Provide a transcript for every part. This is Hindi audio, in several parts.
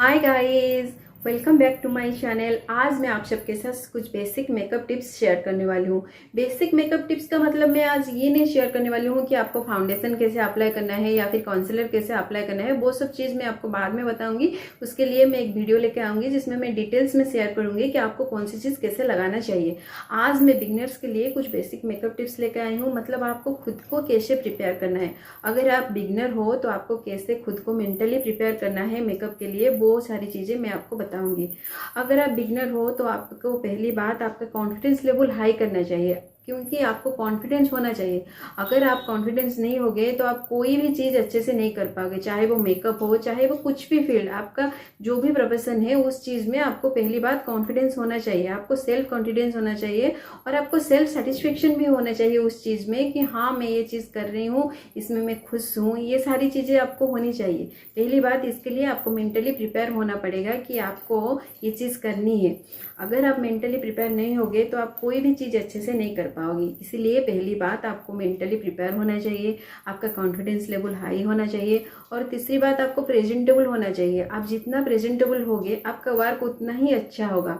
Hi guys, welcome back to my channel. आज मैं आप सबके साथ कुछ बेसिक मेकअप टिप्स शेयर करने वाली हूँ। बेसिक मेकअप टिप्स का मतलब मैं आज ये नहीं शेयर करने वाली हूँ कि आपको फाउंडेशन कैसे अप्लाई करना है या फिर कंसीलर कैसे अप्लाई करना है। वो सब चीज़ मैं आपको बाद में बताऊंगी। उसके लिए मैं एक वीडियो लेकर आऊँगी जिसमें मैं डिटेल्स में शेयर करूँगी कि आपको कौन सी चीज़ कैसे लगाना चाहिए। आज मैं बिगनर्स के लिए कुछ बेसिक मेकअप टिप्स लेकर आई हूँ, मतलब आपको खुद को कैसे प्रिपेयर करना है। अगर आप बिगनर हो तो आपको कैसे खुद को मेंटली प्रिपेयर करना है मेकअप के लिए, वो सारी चीज़ें मैं आपको बताऊंगी। अगर आप बिगनर हो तो आपको पहली बात आपका कॉन्फिडेंस लेवल हाई करना चाहिए, क्योंकि आपको कॉन्फिडेंस होना चाहिए। अगर आप कॉन्फिडेंस नहीं होगे तो आप कोई भी चीज़ अच्छे से नहीं कर पाओगे, चाहे वो मेकअप हो, चाहे वो कुछ भी फील्ड, आपका जो भी प्रोफेशन है उस चीज़ में आपको पहली बात कॉन्फिडेंस होना चाहिए। आपको सेल्फ कॉन्फिडेंस होना चाहिए और आपको सेल्फ सेटिस्फेक्शन भी होना चाहिए उस चीज़ में कि हाँ मैं ये चीज़ कर रही हूँ, इसमें मैं खुश हूँ। ये सारी चीज़ें आपको होनी चाहिए। पहली बात, इसके लिए आपको मेंटली प्रिपेयर होना पड़ेगा कि आपको ये चीज़ करनी है। अगर आप मेंटली प्रिपेयर नहीं होगे तो आप कोई भी चीज़ अच्छे से नहीं कर पाओगे। इसीलिए पहली बात आपको मेंटली प्रिपेयर होना चाहिए, आपका कॉन्फिडेंस लेवल हाई होना चाहिए और तीसरी बात आपको प्रेजेंटेबल होना चाहिए। आप जितना प्रेजेंटेबल होगे आपका वर्क उतना ही अच्छा होगा।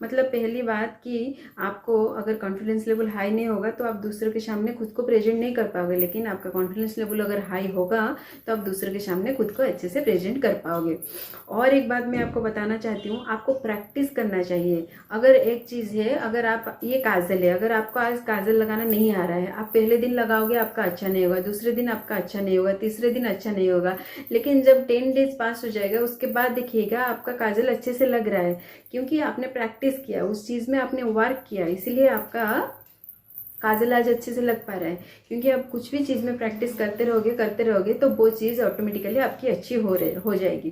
मतलब पहली बात कि आपको अगर कॉन्फिडेंस लेवल हाई नहीं होगा तो आप दूसरों के सामने खुद को प्रेजेंट नहीं कर पाओगे, लेकिन आपका कॉन्फिडेंस लेवल अगर हाई होगा तो आप दूसरों के सामने खुद को अच्छे से प्रेजेंट कर पाओगे। और एक बात मैं आपको बताना चाहती हूँ, आपको प्रैक्टिस करना चाहिए। अगर एक चीज़ है, अगर आप ये काजल है, अगर आपको आज काजल लगाना नहीं आ रहा है, आप पहले दिन लगाओगे आपका अच्छा नहीं होगा, दूसरे दिन आपका अच्छा नहीं होगा, तीसरे दिन अच्छा नहीं होगा, लेकिन जब 10 डेज पास हो जाएगा उसके बाद देखिएगा आपका काजल अच्छे से लग रहा है, क्योंकि आपने प्रैक्टिस किया, उस चीज़ में आपने वर्क किया, इसीलिए आपका काजल आज अच्छे से लग पा रहा है। क्योंकि आप कुछ भी चीज़ में प्रैक्टिस करते रहोगे तो वो चीज़ ऑटोमेटिकली आपकी अच्छी हो जाएगी।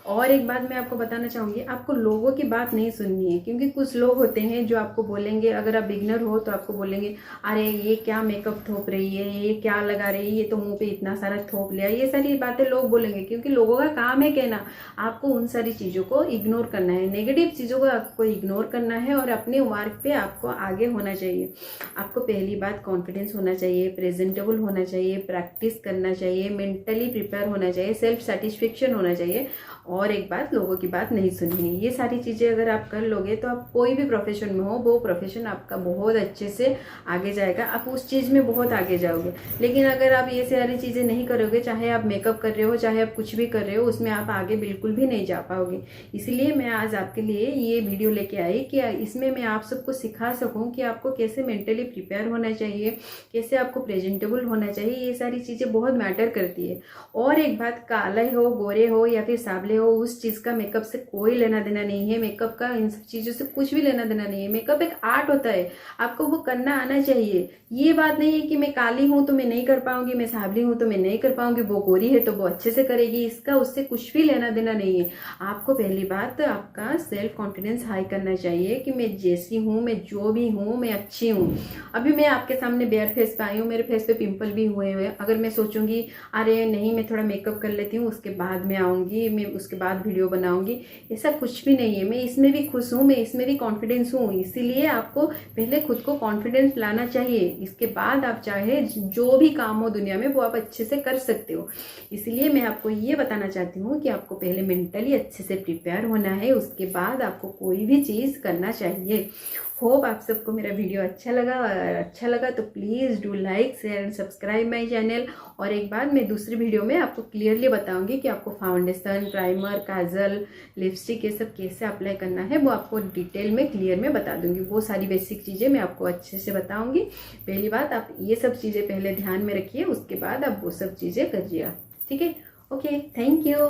और एक बात मैं आपको बताना चाहूँगी, आपको लोगों की बात नहीं सुननी है, क्योंकि कुछ लोग होते हैं जो आपको बोलेंगे, अगर आप बिगनर हो तो आपको बोलेंगे अरे ये क्या मेकअप थोप रही है, ये क्या लगा रही है, ये तो मुंह पे इतना सारा थोप लिया। ये सारी बातें लोग बोलेंगे, क्योंकि लोगों का काम है कहना। आपको उन सारी चीज़ों को इग्नोर करना है, नेगेटिव चीज़ों को आपको इग्नोर करना है और अपने वर्क पे आपको आगे होना चाहिए। आपको पहली बात कॉन्फिडेंस होना चाहिए, प्रेजेंटेबल होना चाहिए, प्रैक्टिस करना चाहिए, मेंटली प्रिपेयर होना चाहिए, सेल्फ सेटिस्फेक्शन होना चाहिए और एक बात, लोगों की बात नहीं सुननी है। ये सारी चीज़ें अगर आप कर लोगे तो आप कोई भी प्रोफेशन में हो, वो प्रोफेशन आपका बहुत अच्छे से आगे जाएगा, आप उस चीज़ में बहुत आगे जाओगे। लेकिन अगर आप ये सारी चीज़ें नहीं करोगे, चाहे आप मेकअप कर रहे हो, चाहे आप कुछ भी कर रहे हो, उसमें आप आगे बिल्कुल भी नहीं जा पाओगे। इसलिए मैं आज आपके लिए ये वीडियो लेके आई कि इसमें मैं आप सबको सिखा सकूँ कि आपको कैसे मेंटली प्रिपेयर होना चाहिए, कैसे आपको प्रेजेंटेबल होना चाहिए। ये सारी चीज़ें बहुत मैटर करती है। और एक बात, काले हो, गोरे हो या फिर सावले हो, उस चीज़ का मेकअप से कोई लेना देना नहीं है। मेकअप का इन सब चीज़ों से कुछ भी लेना देना नहीं है। मेकअप एक आर्ट होता है, आपको वो करना आना चाहिए। ये बात नहीं है कि मैं काली हूँ तो मैं नहीं कर पाऊंगी, मैं सावली हूँ तो मैं नहीं कर पाऊंगी, वो गोरी है तो वो अच्छे से करेगी। इसका उससे कुछ भी लेना देना नहीं है। आपको पहली बात आपका सेल्फ कॉन्फिडेंस हाई करना चाहिए कि मैं जैसी हूँ, मैं जो भी हूँ, मैं अच्छी हूँ। अभी मैं आपके सामने बेयर फेस पे आई हूँ, मेरे फेस पे पिंपल भी हुए हुए। अगर मैं सोचूंगी अरे नहीं मैं थोड़ा मेकअप कर लेती हूँ उसके बाद मैं आऊँगी, मैं उसके बाद वीडियो बनाऊंगी, ऐसा कुछ भी नहीं है। मैं इसमें भी खुश हूँ, मैं इसमें भी कॉन्फिडेंस हूँ। इसीलिए आपको पहले खुद को कॉन्फिडेंस लाना चाहिए, इसके बाद आप चाहे जो भी काम हो दुनिया में वो आप अच्छे से कर सकते हो। इसलिए मैं आपको ये बताना चाहती हूँ कि आपको पहले मेंटली अच्छे से प्रिपेयर होना है, उसके बाद आपको कोई भी चीज़ करना चाहिए। होप आप सबको मेरा वीडियो अच्छा लगा। अगर अच्छा लगा तो please do like, share and subscribe my channel. और एक बार मैं दूसरी वीडियो में आपको क्लियरली बताऊंगी कि आपको फाउंडेशन, प्राइमर, काजल, लिपस्टिक ये सब कैसे अप्लाई करना है, वो आपको डिटेल में क्लियर में बता दूंगी। वो सारी बेसिक चीज़ें मैं आपको अच्छे से बताऊंगी। पहली बात, आप ये सब चीज़ें पहले ध्यान में रखिए, उसके बाद आप वो सब चीज़ें करिएगा। ठीक है? Okay, thank you.